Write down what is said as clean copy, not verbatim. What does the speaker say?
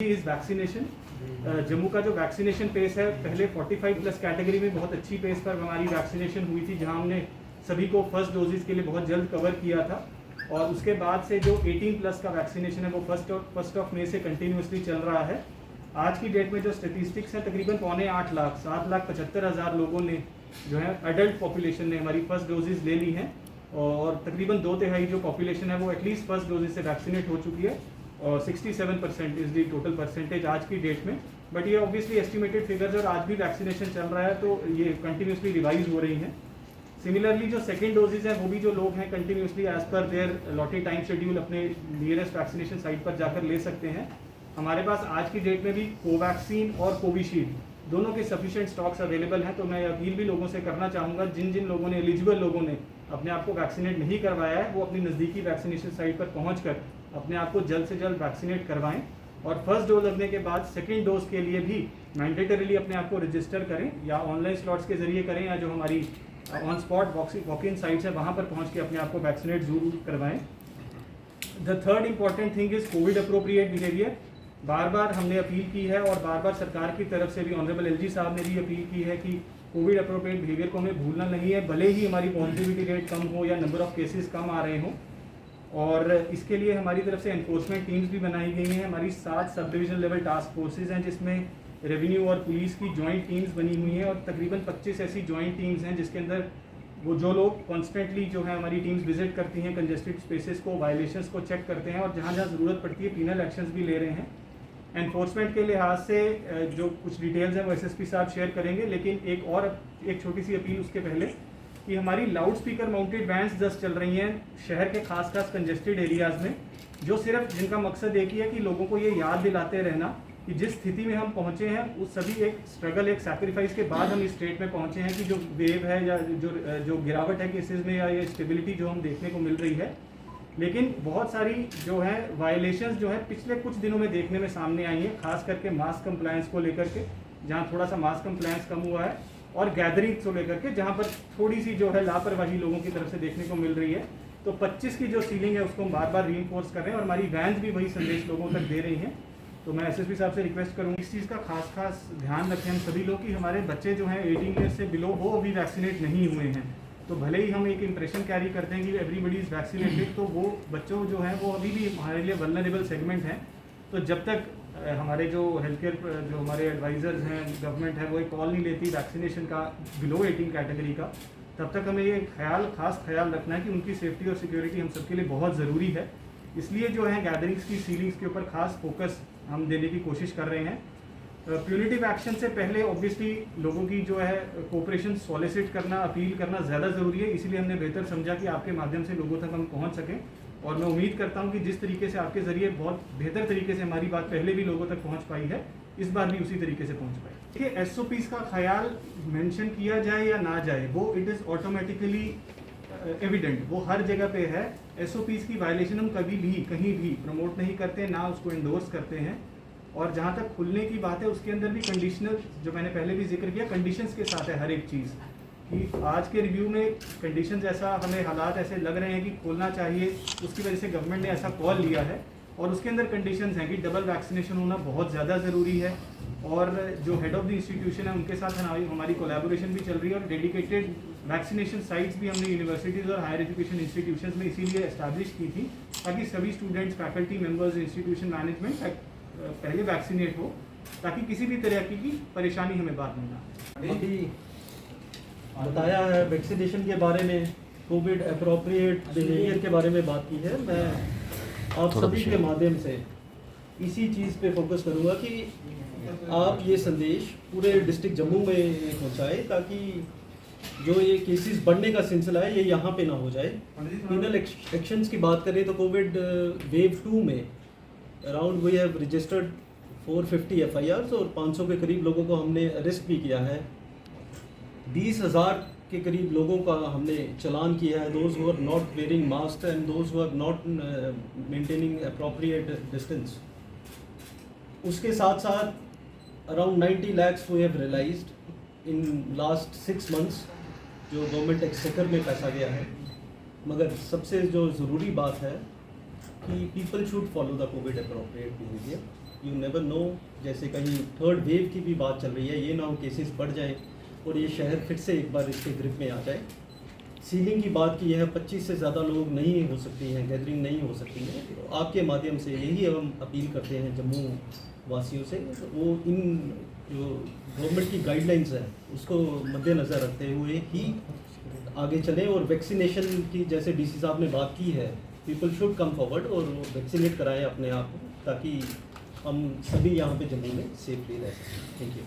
Is vaccination. Jammu का जो vaccination pace है, पहले 45 प्लस कैटेगरी में बहुत अच्छी पेस पर हमारी वैक्सीनेशन हुई थी, जहां हमने सभी को फर्स्ट डोजेस के लिए बहुत जल्द कवर किया था। और उसके बाद से जो 18 प्लस का वैक्सीनेशन है वो फर्स्ट ऑफ मई से कंटिन्यूसली चल रहा है। आज की डेट में जो स्टेटिस्टिक्स है, तकरीबन 7.25 लाख 7,75,000 लोगों ने जो है एडल्ट पॉपुलेशन ने हमारी फर्स्ट डोजेज ले ली हैं, और तकरीबन 2/3 जो पॉपुलेशन है वो एटलीस्ट फर्स्ट डोजेज से वैक्सीनेट हो चुकी है, और 67% इज दी टोटल परसेंटेज आज की डेट में। बट ये ऑब्वियसली एस्टिमेटेड फिगर्स, और आज भी वैक्सीनेशन चल रहा है तो ये कंटिन्यूसली रिवाइज हो रही हैं। सिमिलरली जो सेकेंड डोजेज हैं वो भी जो लोग हैं continuously as per their lottery time schedule अपने नियरेस्ट वैक्सीनेशन साइट पर जाकर ले सकते हैं। हमारे पास आज की डेट में भी कोवैक्सीन और कोविशील्ड दोनों के सफिशिएंट स्टॉक्स अवेलेबल हैं। तो मैं अपील भी लोगों से करना चाहूँगा, जिन जिन लोगों ने, एलिजिबल लोगों ने अपने आप को वैक्सीनेट नहीं करवाया है, वो अपनी नज़दीकी वैक्सीनेशन साइट पर पहुँचकर अपने आप को जल्द से जल्द वैक्सीनेट करवाएं। और फर्स्ट डोज लगने के बाद सेकेंड डोज के लिए भी मैंडेटरीली अपने आप को रजिस्टर करें, या ऑनलाइन स्लॉट्स के जरिए करें, या जो हमारी on spot walk in sites है वहाँ पर पहुँच के अपने आप को वैक्सीनेट जरूर करवाएं। The third important thing is covid appropriate behaviour. बार बार हमने अपील की है, और बार बार सरकार की तरफ से भी ऑनरेबल एलजी साहब ने भी अपील की है कि कोविड अप्रोप्रिएट बिहेवियर को हमें भूलना नहीं है, भले ही हमारी पॉजिटिविटी रेट कम हो या नंबर ऑफ केसेस कम आ रहे हों। और इसके लिए हमारी तरफ से एनफोर्समेंट टीम्स भी बनाई गई हैं। हमारी 7 sub division level task forces हैं, जिसमें रेवेन्यू और पुलिस की जॉइंट टीम्स बनी हुई हैं, और तकरीबन 25 ऐसी जॉइंट टीम्स हैं जिसके अंदर वो जो लोग कॉन्स्टेंटली जो है हमारी टीम्स विजिट करती हैं, कंजेस्टेड स्पेसेस को, वायलेशंस को चेक करते हैं, और जहाँ जहाँ ज़रूरत पड़ती है पीनल एक्शंस भी ले रहे हैं। एनफोर्समेंट के लिहाज से जो कुछ डिटेल्स हैं वो एसएसपी साहब शेयर करेंगे, लेकिन एक छोटी सी अपील उसके पहले कि हमारी लाउड स्पीकर माउंटेड वैन्स 10 चल रही हैं शहर के खास कंजेस्टेड एरियाज़ में, जो सिर्फ जिनका मकसद एक ही है कि लोगों को ये याद दिलाते रहना कि जिस स्थिति में हम पहुँचे हैं उस सभी एक स्ट्रगल, एक सैक्रिफाइस के बाद हम इस स्टेट में पहुँचे हैं, कि जो वेव है या जो गिरावट है केसेस में, या ये स्टेबिलिटी जो हम देखने को मिल रही है, लेकिन बहुत सारी जो है वायलेशंस जो है पिछले कुछ दिनों में देखने में सामने आई हैं, खास करके मास्क कंप्लायंस को लेकर के, जहाँ थोड़ा सा मास्क कंप्लायंस कम हुआ है, और गैदरिंग्स को लेकर के जहाँ पर थोड़ी सी जो है लापरवाही लोगों की तरफ से देखने को मिल रही है। तो 25 की जो सीलिंग है उसको हम बार बार रीइंफोर्स कर रहे हैं, और हमारी वैन्स भी वही संदेश लोगों तक दे रही हैं। तो मैं एसएसपी साहब से रिक्वेस्ट करूँगी इस चीज़ का खास ध्यान रखें हम सभी लोग, कि हमारे बच्चे जो हैं 18 ईयर्स से बिलो वो अभी वैक्सीनेट नहीं हुए हैं। तो भले ही हम एक इंप्रेशन कैरी करते हैं कि एवरीबडी इज़ वैक्सीनेटेड, तो वो बच्चों जो हैं वो अभी भी हमारे लिए वल्नरेबल सेगमेंट हैं। तो जब तक हमारे जो हेल्थ केयर जो हमारे एडवाइज़र्स हैं, गवर्नमेंट है, वो एक कॉल नहीं लेती वैक्सीनेशन का बिलो 18 कैटेगरी का, तब तक हमें ये खास ख्याल रखना है कि उनकी सेफ्टी और सिक्योरिटी हम सबके लिए बहुत ज़रूरी है। इसलिए जो है गैदरिंग्स की सीलिंग्स के ऊपर खास फोकस हम देने की कोशिश कर रहे हैं। प्यूनिटिव एक्शन से पहले ऑब्वियसली लोगों की जो है कोऑपरेशन सॉलिसिट करना, अपील करना ज़्यादा ज़रूरी है, इसीलिए हमने बेहतर समझा कि आपके माध्यम से लोगों तक हम पहुंच सकें। और मैं उम्मीद करता हूं कि जिस तरीके से आपके ज़रिए बहुत बेहतर तरीके से हमारी बात पहले भी लोगों तक पहुंच पाई है, इस बार भी उसी तरीके से पहुंच पाए। देखिए, एसओपीज का ख्याल मेंशन किया जाए या ना जाए, वो इट इज़ ऑटोमेटिकली एविडेंट, वो हर जगह पे है। एसओपीज की वायलेशन हम कभी भी कहीं भी प्रमोट नहीं करते, ना उसको इंडोर्स करते हैं। और जहाँ तक खुलने की बात है, उसके अंदर भी कंडीशनल, जो मैंने पहले भी जिक्र किया, कंडीशंस के साथ है हर एक चीज़। कि आज के रिव्यू में कंडीशंस ऐसा, हमें हालात ऐसे लग रहे हैं कि खोलना चाहिए, उसकी वजह से गवर्नमेंट ने ऐसा कॉल लिया है। और उसके अंदर कंडीशंस हैं कि डबल वैक्सीनेशन होना बहुत ज़्यादा ज़रूरी है, और जो हेड ऑफ़ द इंस्टीट्यूशन है उनके साथ हमारी कोलैबोरेशन भी चल रही है, और डेडिकेटेड वैक्सीनेशन साइट्स भी हमने यूनिवर्सिटीज़ और हायर एजुकेशन इंस्टीट्यूशंस में इसीलिए एस्टैब्लिश की थी, ताकि सभी students, faculty members, institution management पहले वैक्सीनेट हो, ताकि किसी भी तरह की परेशानी हमें बाद में ना। अभी बताया है वैक्सीनेशन के बारे में, कोविड अप्रोप्रिएट बिहेवियर के बारे में बात की है। मैं आप सभी के माध्यम से इसी चीज़ पे फोकस करूँगा कि आप ये संदेश पूरे डिस्ट्रिक्ट जम्मू में पहुँचाएं, ताकि जो ये केसेस बढ़ने का सिलसिला है ये यहाँ पे ना हो जाए। पीनल एक्शंस की बात करें तो कोविड वेव 2 में around we have registered 450 FIRs, और 500 के करीब लोगों को हमने अरेस्ट भी किया है। 20,000 के करीब लोगों का हमने चालान किया है, those who are not wearing mask and those who are not maintaining appropriate distance. उसके साथ साथ around 90 lakhs we have realised in last 6 months, जो गवर्नमेंट एक्सचेकर में पैसा गया है। मगर सबसे जो ज़रूरी बात है कि people should follow the Covid appropriate behaviour. You never know, जैसे कहीं थर्ड वेव की भी बात चल रही है, ये ना हो केसेस बढ़ जाए और ये शहर फिर से एक बार इसके ग्रिप में आ जाए। सीलिंग की बात की है, 25 से ज़्यादा लोग नहीं हो सकती हैं, गैदरिंग नहीं हो सकती है। तो आपके माध्यम से यही हम अपील करते हैं जम्मू वासियों से, वो इन जो गवर्नमेंट की गाइडलाइंस है उसको मद्देनज़र रखते हुए ही आगे चलें, और वैक्सीनेशन की जैसे डीसी साहब ने बात की है, पीपल शुड कम फॉरवर्ड और वैक्सीनेट कराएं अपने आप को, ताकि हम सभी यहाँ पे जम्मू में सेफली रह सकें। Thank you.